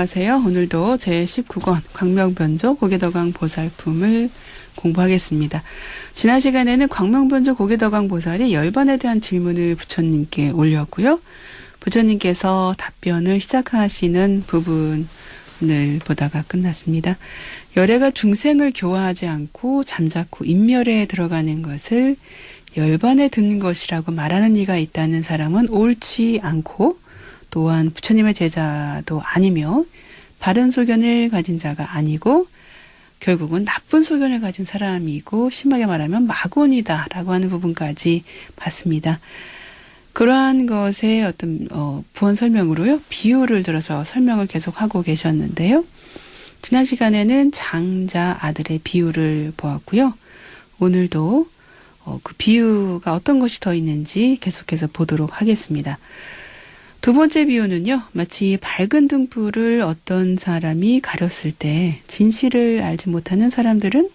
안녕하세요. 오늘도 제19권 광명변조 고개덕왕 보살품을 공부하겠습니다. 지난 시간에는 광명변조 고개덕왕 보살이 열반에 대한 질문을 부처님께 올렸고요. 부처님께서 답변을 시작하시는 부분을 보다가 끝났습니다. 열애가 중생을 교화하지 않고 잠자코 인멸에 들어가는 것을 열반에 든 것이라고 말하는 이가 있다는 사람은 옳지 않고 또한 부처님의 제자도 아니며 바른 소견을 가진 자가 아니고 결국은 나쁜 소견을 가진 사람이고 심하게 말하면 마곤이다 라고 하는 부분까지 봤습니다. 그러한 것의 어떤 부언 설명으로요. 비유를 들어서 설명을 계속하고 계셨는데요. 지난 시간에는 장자 아들의 비유를 보았고요. 오늘도 그 비유가 어떤 것이 더 있는지 계속해서 보도록 하겠습니다. 두 번째 비유는요. 마치 밝은 등불을 어떤 사람이 가렸을 때 진실을 알지 못하는 사람들은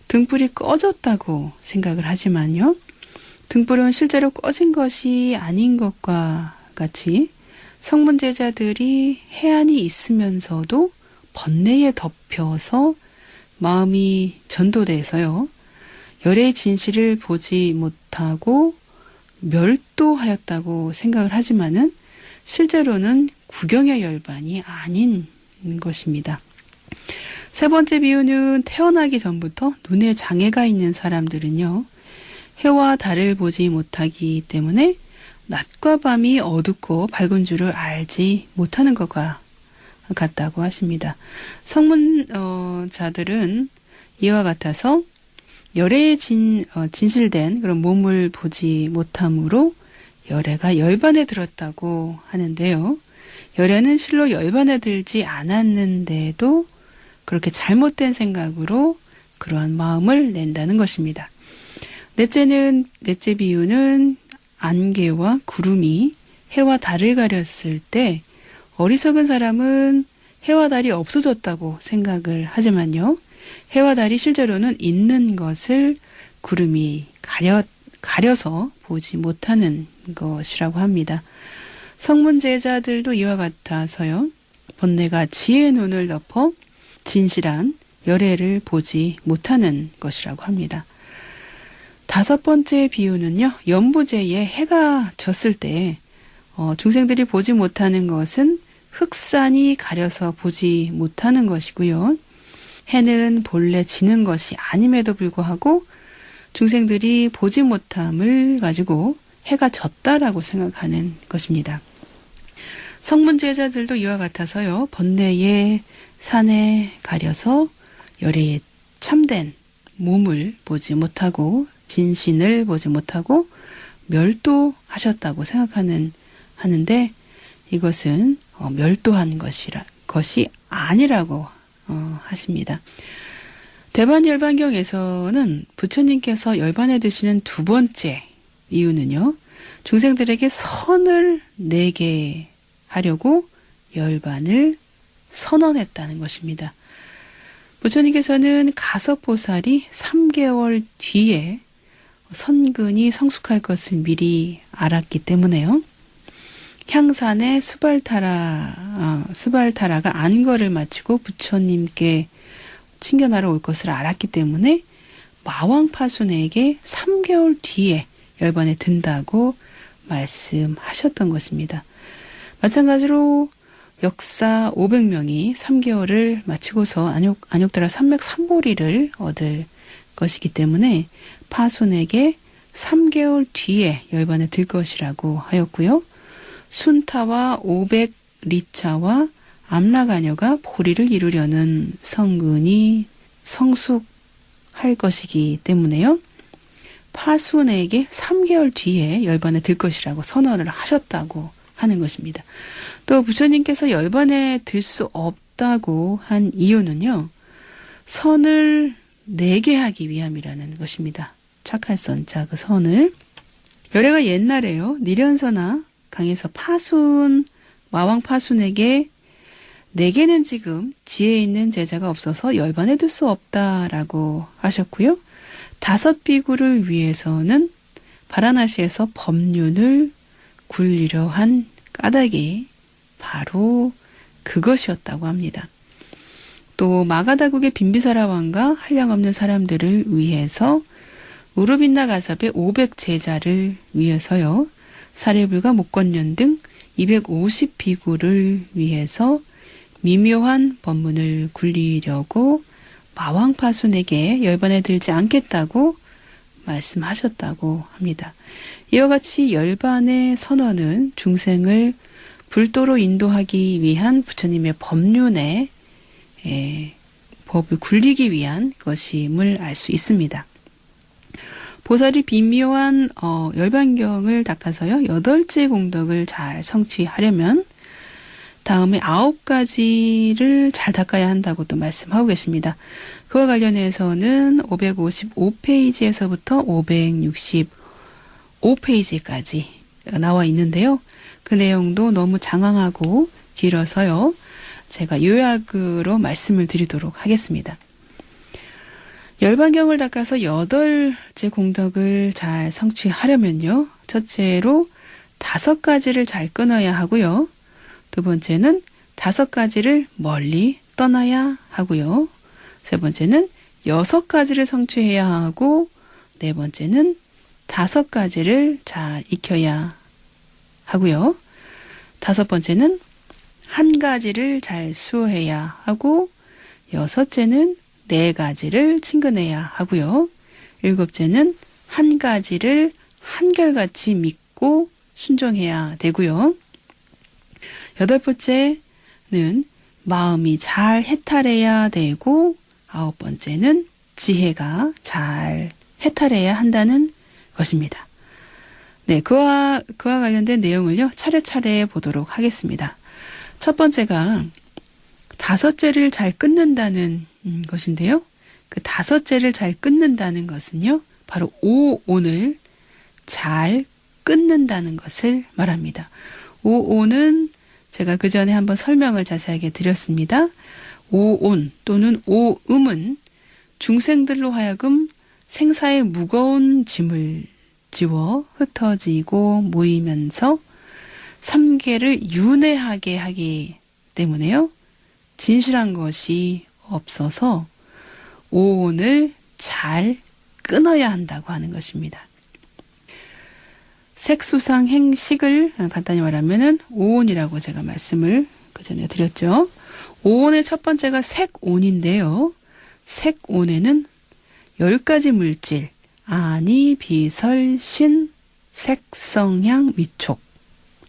등불이 꺼졌다고 생각을 하지만요. 등불은 실제로 꺼진 것이 아닌 것과 같이 성문제자들이 해안이 있으면서도 번뇌에 덮여서 마음이 전도돼서요. 열의 진실을 보지 못하고 멸도하였다고 생각을 하지만은 실제로는 구경의 열반이 아닌 것입니다. 세 번째 비유는 태어나기 전부터 눈에 장애가 있는 사람들은요. 해와 달을 보지 못하기 때문에 낮과 밤이 어둡고 밝은 줄을 알지 못하는 것과 같다고 하십니다. 성문자들은 이와 같아서 열애에 진실된 그런 몸을 보지 못함으로 열애가 열반에 들었다고 하는데요. 열애는 실로 열반에 들지 않았는데도 그렇게 잘못된 생각으로 그러한 마음을 낸다는 것입니다. 넷째 비유는 안개와 구름이 해와 달을 가렸을 때 어리석은 사람은 해와 달이 없어졌다고 생각을 하지만요. 해와 달이 실제로는 있는 것을 구름이 가려서 보지 못하는 것이라고 합니다. 성문제자들도 이와 같아서요. 번뇌가 지혜의 눈을 덮어 진실한 열애를 보지 못하는 것이라고 합니다. 다섯 번째 비유는요. 연부제에 해가 졌을 때 중생들이 보지 못하는 것은 흑산이 가려서 보지 못하는 것이고요. 해는 본래 지는 것이 아님에도 불구하고 중생들이 보지 못함을 가지고 해가 졌다라고 생각하는 것입니다. 성문제자들도 이와 같아서요. 번뇌의 산에 가려서 열애의 참된 몸을 보지 못하고 진신을 보지 못하고 멸도하셨다고 하는데 이것은 멸도한 것이 아니라고 하십니다. 대반열반경에서는 부처님께서 열반에 드시는 두 번째 이유는요. 중생들에게 선을 내게 하려고 열반을 선언했다는 것입니다. 부처님께서는 가섭보살이 3개월 뒤에 선근이 성숙할 것을 미리 알았기 때문에요. 향산의 수발타라가 안거를 마치고 부처님께 친견하러 올 것을 알았기 때문에 마왕파순에게 3개월 뒤에 열반에 든다고 말씀하셨던 것입니다. 마찬가지로 역사 500명이 3개월을 마치고서 안욕다라 삼맥삼보리를 얻을 것이기 때문에 파순에게 3개월 뒤에 열반에 들 것이라고 하였고요. 순타와 500리차와 암락아녀가 보리를 이루려는 성근이 성숙할 것이기 때문에요. 파순에게 3개월 뒤에 열반에 들 것이라고 선언을 하셨다고 하는 것입니다. 또 부처님께서 열반에 들 수 없다고 한 이유는요. 선을 내게 하기 위함이라는 것입니다. 착할 선자 그 선을. 열애가 옛날에요. 니련서나 강에서 마왕 파순에게 내게는 지금 지혜 있는 제자가 없어서 열반에 들 수 없다라고 하셨고요. 5 비구를 위해서는 바라나시에서 법륜을 굴리려 한 까닭이 바로 그것이었다고 합니다. 또 마가다국의 빈비사라 왕과 한량없는 사람들을 위해서 우르빈나 가섭의 500제자를 위해서요. 사례불과 목권련 등 250비구를 위해서 미묘한 법문을 굴리려고 마왕파순에게 열반에 들지 않겠다고 말씀하셨다고 합니다. 이와 같이 열반의 선언은 중생을 불도로 인도하기 위한 부처님의 법륜에 법을 굴리기 위한 것임을 알 수 있습니다. 보살이 비묘한 열반경을 닦아서요. 8째 공덕을 잘 성취하려면 다음에 9가지를 잘 닦아야 한다고 또 말씀하고 계십니다. 그와 관련해서는 555페이지에서부터 565페이지까지 나와 있는데요. 그 내용도 너무 장황하고 길어서요. 제가 요약으로 말씀을 드리도록 하겠습니다. 열반경을 닦아서 8째 공덕을 잘 성취하려면요. 첫째로 5가지를 잘 끊어야 하고요. 두 번째는 5가지를 멀리 떠나야 하고요. 세 번째는 6가지를 성취해야 하고 네 번째는 5가지를 잘 익혀야 하고요. 5번째는 1가지를 잘 수호해야 하고 6째는 4가지를 친근해야 하고요. 7째는 1가지를 한결같이 믿고 순종해야 되고요. 8번째는 마음이 잘 해탈해야 되고 9번째는 지혜가 잘 해탈해야 한다는 것입니다. 네, 그와 관련된 내용을요, 차례차례 보도록 하겠습니다. 첫 번째가 5째를 잘 끊는다는 것인데요. 그 5째를 잘 끊는다는 것은요, 바로 오온을 잘 끊는다는 것을 말합니다. 오온은 제가 그 전에 한번 설명을 자세하게 드렸습니다. 오온 또는 오음은 중생들로 하여금 생사의 무거운 짐을 지워 흩어지고 모이면서 삼계를 윤회하게 하기 때문에요. 진실한 것이 없어서 오온을 잘 끊어야 한다고 하는 것입니다. 색수상 행식을 간단히 말하면은 오온이라고 제가 말씀을 그 전에 드렸죠. 오온의 첫 번째가 색온인데요. 색온에는 10가지 물질, 아니, 비설, 신, 색성향, 위촉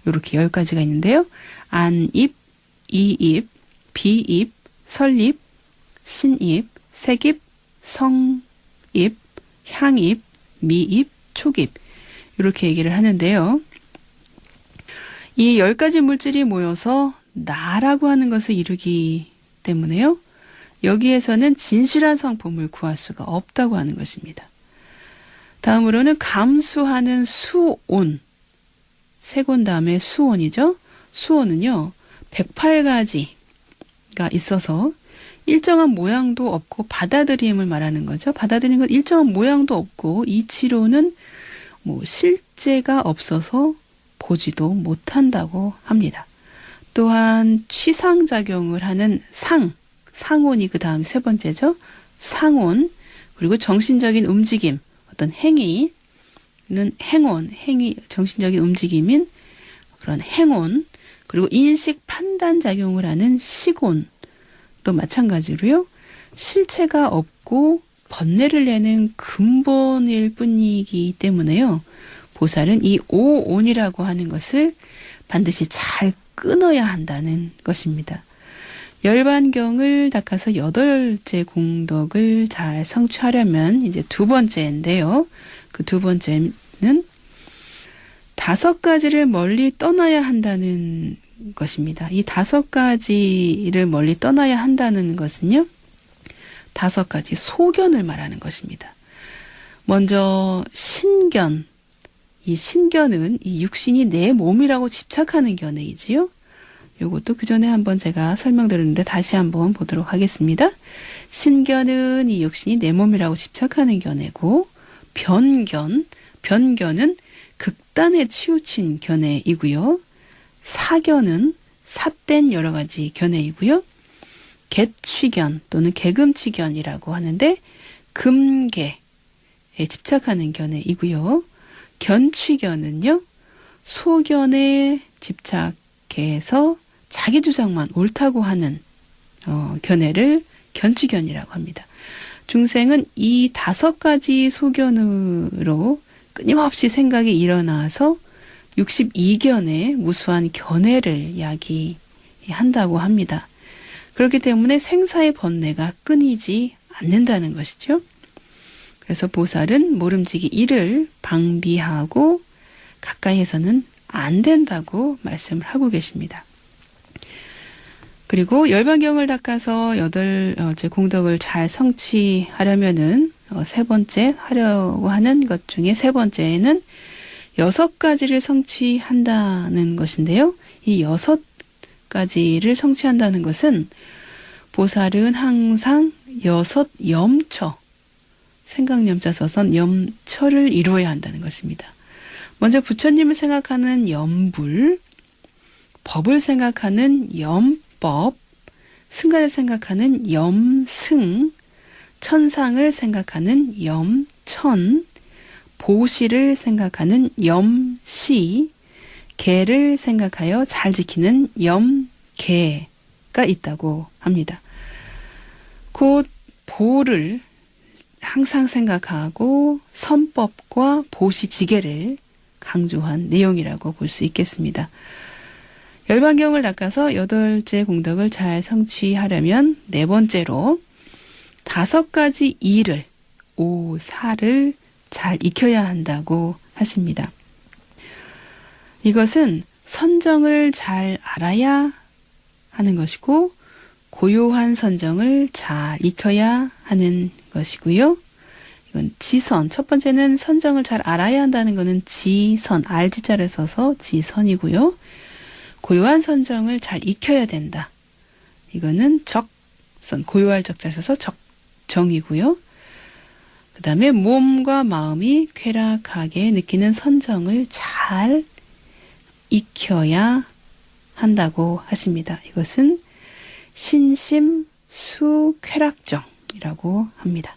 이렇게 10가지가 있는데요. 안입, 이입, 비입, 설입, 신입, 색입, 성입, 향입, 미입, 촉입 이렇게 얘기를 하는데요. 이 10가지 물질이 모여서 나라고 하는 것을 이루기 때문에요. 여기에서는 진실한 성품을 구할 수가 없다고 하는 것입니다. 다음으로는 감수하는 수온. 색온 다음에 수온이죠. 수온은요. 108가지가 있어서 일정한 모양도 없고 받아들임을 말하는 거죠. 받아들이는 건 일정한 모양도 없고 이치로는 실제가 없어서 보지도 못한다고 합니다. 또한 취상작용을 하는 상온이 그 다음 세 번째죠. 상온, 그리고 정신적인 움직임, 어떤 행위는 정신적인 움직임인 그런 행온, 그리고 인식 판단 작용을 하는 식온, 또 마찬가지로요. 실체가 없고 번뇌를 내는 근본일 뿐이기 때문에요. 보살은 이 오온이라고 하는 것을 반드시 잘 끊어야 한다는 것입니다. 열반경을 닦아서 8째 공덕을 잘 성취하려면 이제 두 번째인데요. 그 두 번째는 5가지를 멀리 떠나야 한다는 것입니다. 이 5가지를 멀리 떠나야 한다는 것은요. 5가지 소견을 말하는 것입니다. 먼저 신견. 이 신견은 이 육신이 내 몸이라고 집착하는 견해이지요. 요것도 그 전에 한번 제가 설명드렸는데 다시 한번 보도록 하겠습니다. 신견은 이 육신이 내 몸이라고 집착하는 견해고, 변견은 극단에 치우친 견해이고요. 사견은 삿된 여러 가지 견해이고요. 객취견 또는 개금취견이라고 하는데 금계에 집착하는 견해이고요. 견취견은요. 소견에 집착해서 자기 주장만 옳다고 하는 견해를 견취견이라고 합니다. 중생은 이 5가지 소견으로 끊임없이 생각이 일어나서 62견의 무수한 견해를 이야기한다고 합니다. 그렇기 때문에 생사의 번뇌가 끊이지 않는다는 것이죠. 그래서 보살은 모름지기 이를 방비하고 가까이에서는 안 된다고 말씀을 하고 계십니다. 그리고 열반경을 닦아서 8째 공덕을 잘 성취하려면은 세 번째 하려고 하는 것 중에 세 번째는 6가지를 성취한다는 것인데요. 이 6가지를 성취한다는 것은 보살은 항상 6 염처, 생각염자 써서 염처를 이루어야 한다는 것입니다. 먼저 부처님을 생각하는 염불, 법을 생각하는 염법, 승가를 생각하는 염승, 천상을 생각하는 염천, 보시를 생각하는 염시, 개를 생각하여 잘 지키는 염개가 있다고 합니다. 곧 보를 항상 생각하고 선법과 보시지계를 강조한 내용이라고 볼 수 있겠습니다. 열반경을 닦아서 8째 공덕을 잘 성취하려면 네 번째로 5가지 이를, 오사를 잘 익혀야 한다고 하십니다. 이것은 선정을 잘 알아야 하는 것이고 고요한 선정을 잘 익혀야 하는 것이고요. 이건 지선, 첫 번째는 선정을 잘 알아야 한다는 것은 지선, 알지자를 써서 지선이고요. 고요한 선정을 잘 익혀야 된다. 이거는 적선, 고요할 적자를 써서 적정이고요. 그 다음에 몸과 마음이 쾌락하게 느끼는 선정을 잘 익혀야 한다고 하십니다. 이것은 신심수쾌락정이라고 합니다.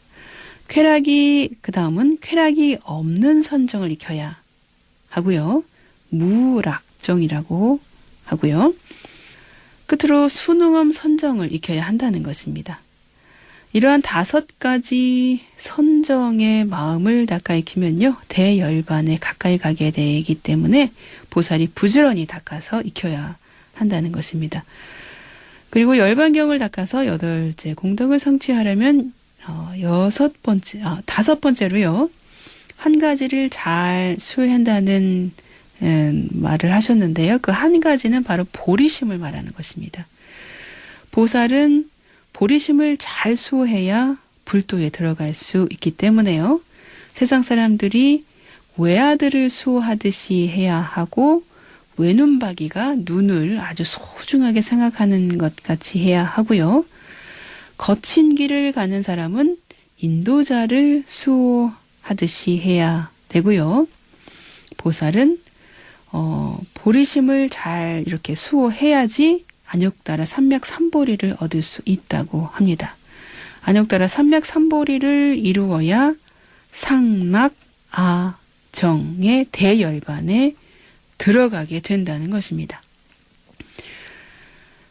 그 다음은 쾌락이 없는 선정을 익혀야 하고요. 무락정이라고 하고요. 끝으로 순응엄 선정을 익혀야 한다는 것입니다. 이러한 5가지 선정의 마음을 닦아 익히면요. 대열반에 가까이 가게 되기 때문에 보살이 부지런히 닦아서 익혀야 한다는 것입니다. 그리고 열반경을 닦아서 8째 공덕을 성취하려면 5번째로요. 한 가지를 잘 수행한다는 말을 하셨는데요. 그 한 가지는 바로 보리심을 말하는 것입니다. 보살은 보리심을 잘 수호해야 불도에 들어갈 수 있기 때문에요. 세상 사람들이 외아들을 수호하듯이 해야 하고 외눈박이가 눈을 아주 소중하게 생각하는 것 같이 해야 하고요. 거친 길을 가는 사람은 인도자를 수호하듯이 해야 되고요. 보살은 보리심을 잘 이렇게 수호해야지 안욕따라 삼맥삼보리를 얻을 수 있다고 합니다. 안욕따라 삼맥삼보리를 이루어야 상락아정의 대열반에 들어가게 된다는 것입니다.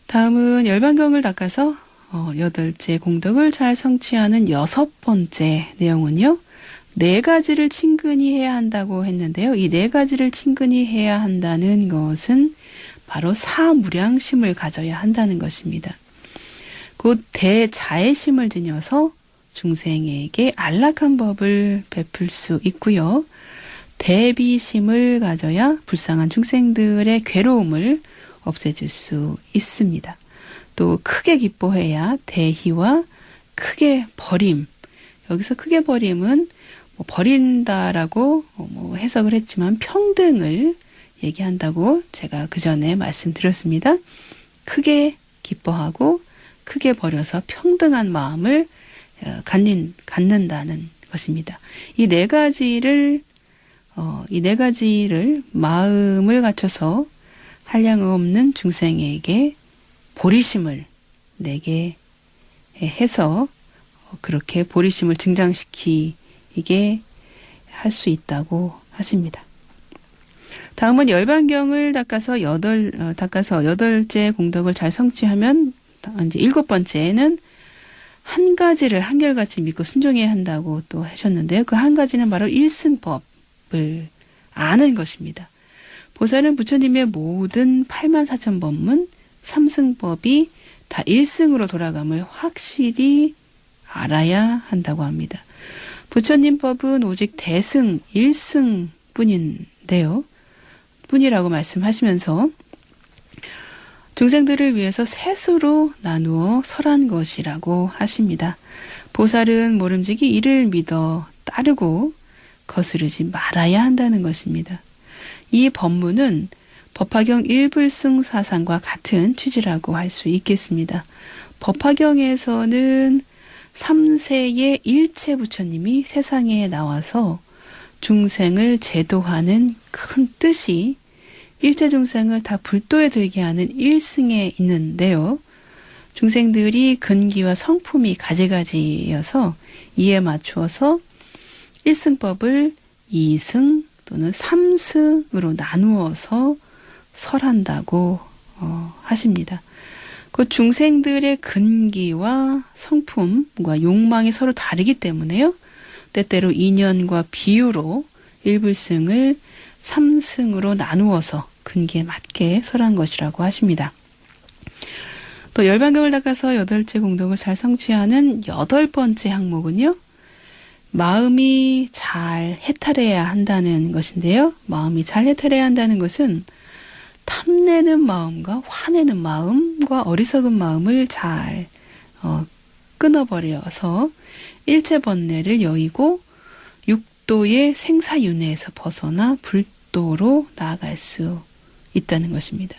다음은 열반경을 닦아서 8째 공덕을 잘 성취하는 6번째 내용은요. 4가지를 친근히 해야 한다고 했는데요. 이 4가지를 친근히 해야 한다는 것은 바로 사무량심을 가져야 한다는 것입니다. 곧 대자애심을 지녀서 중생에게 안락한 법을 베풀 수 있고요. 대비심을 가져야 불쌍한 중생들의 괴로움을 없애줄 수 있습니다. 또 크게 기뻐해야 대희와 크게 버림. 여기서 크게 버림은 버린다라고 해석을 했지만 평등을 얘기한다고 제가 그 전에 말씀드렸습니다. 크게 기뻐하고 크게 버려서 평등한 마음을 갖는다는 것입니다. 이 네 가지를 마음을 갖춰서 한량 없는 중생에게 보리심을 내게 해서 그렇게 보리심을 증장시키게 할 수 있다고 하십니다. 다음은 열반경을 닦아서 여덟째 공덕을 잘 성취하면 이제 7번째는 한 가지를 한결같이 믿고 순종해야 한다고 또 하셨는데요. 그 한 가지는 바로 일승법을 아는 것입니다. 보살은 부처님의 모든 84,000법문, 삼승법이 다 일승으로 돌아감을 확실히 알아야 한다고 합니다. 부처님 법은 오직 대승, 일승 뿐인데요. 뿐이라고 말씀하시면서 중생들을 위해서 셋으로 나누어 설한 것이라고 하십니다. 보살은 모름지기 이를 믿어 따르고 거스르지 말아야 한다는 것입니다. 이 법문은 법화경 일불승 사상과 같은 취지라고 할 수 있겠습니다. 법화경에서는 3세의 일체 부처님이 세상에 나와서 중생을 제도하는 큰 뜻이 일체 중생을 다 불도에 들게 하는 일승에 있는데요. 중생들이 근기와 성품이 가지가지여서 이에 맞추어서 일승법을 2승 또는 3승으로 나누어서 설한다고 하십니다. 그 중생들의 근기와 성품과 욕망이 서로 다르기 때문에요. 때때로 인연과 비유로 일불승을 3승으로 나누어서 근기에 맞게 설한 것이라고 하십니다. 또 열반경을 닦아서 8째 공덕을 잘 성취하는 8번째 항목은요. 마음이 잘 해탈해야 한다는 것인데요. 마음이 잘 해탈해야 한다는 것은 탐내는 마음과 화내는 마음과 어리석은 마음을 잘 끊어버려서 일체번뇌를 여의고 육도의 생사윤회에서 벗어나 불도로 나아갈 수 있다는 것입니다.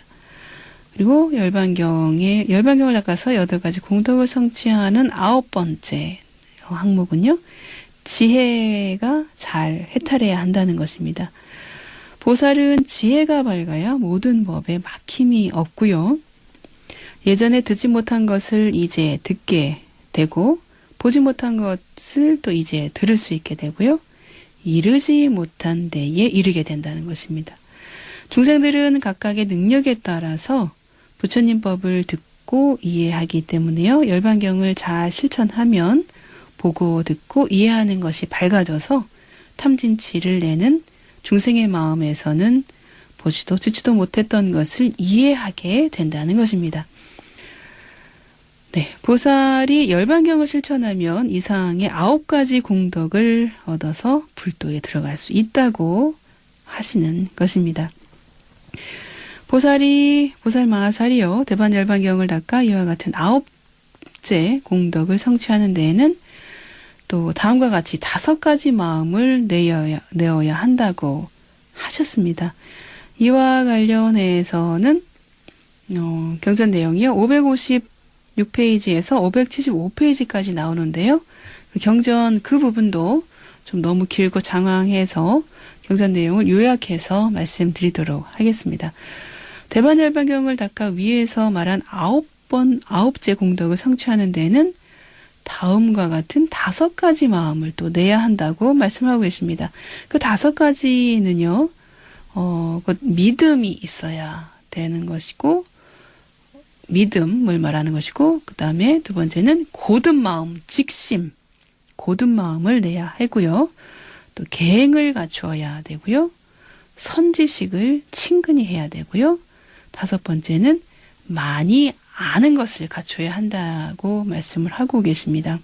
그리고 열반경을 닦아서 8가지 공덕을 성취하는 9번째 항목은요. 지혜가 잘 해탈해야 한다는 것입니다. 보살은 지혜가 밝아야 모든 법에 막힘이 없고요. 예전에 듣지 못한 것을 이제 듣게 되고 보지 못한 것을 또 이제 들을 수 있게 되고요. 이르지 못한 데에 이르게 된다는 것입니다. 중생들은 각각의 능력에 따라서 부처님 법을 듣고 이해하기 때문에요. 열반경을 잘 실천하면 보고 듣고 이해하는 것이 밝아져서 탐진치를 내는 중생의 마음에서는 보지도 듣지도 못했던 것을 이해하게 된다는 것입니다. 네, 보살이 열반경을 실천하면 이상의 9가지 공덕을 얻어서 불도에 들어갈 수 있다고 하시는 것입니다. 보살 마하살이요. 대반 열반경을 닦아 이와 같은 9째 공덕을 성취하는 데에는 또 다음과 같이 5가지 마음을 내어야 한다고 하셨습니다. 이와 관련해서는 경전 내용이요. 556페이지에서 575페이지까지 나오는데요. 경전 그 부분도 좀 너무 길고 장황해서 경전 내용을 요약해서 말씀드리도록 하겠습니다. 대반열반경을 닦아 위에서 말한 9째 공덕을 성취하는 데는 다음과 같은 5가지 마음을 또 내야 한다고 말씀하고 계십니다. 그 5가지는요, 믿음이 있어야 되는 것이고, 믿음을 말하는 것이고, 그 다음에 두 번째는 고든 마음, 직심, 고든 마음을 내야 하고요. 또 계행을 갖추어야 되고요. 선지식을 친근히 해야 되고요. 5번째는 많이 아는 것을 갖춰야 한다고 말씀을 하고 계십니다.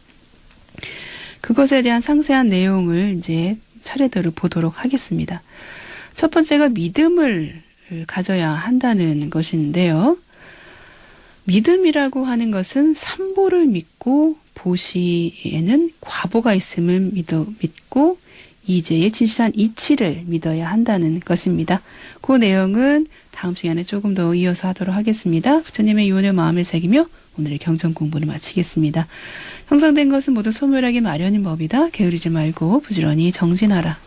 그것에 대한 상세한 내용을 이제 차례대로 보도록 하겠습니다. 첫 번째가 믿음을 가져야 한다는 것인데요. 믿음이라고 하는 것은 삼보를 믿고 보시에는 과보가 있음을 믿고 이제의 진실한 이치를 믿어야 한다는 것입니다. 그 내용은 다음 시간에 조금 더 이어서 하도록 하겠습니다. 부처님의 유언을 마음에 새기며 오늘의 경전 공부를 마치겠습니다. 형성된 것은 모두 소멸하기 마련인 법이다. 게으르지 말고 부지런히 정진하라.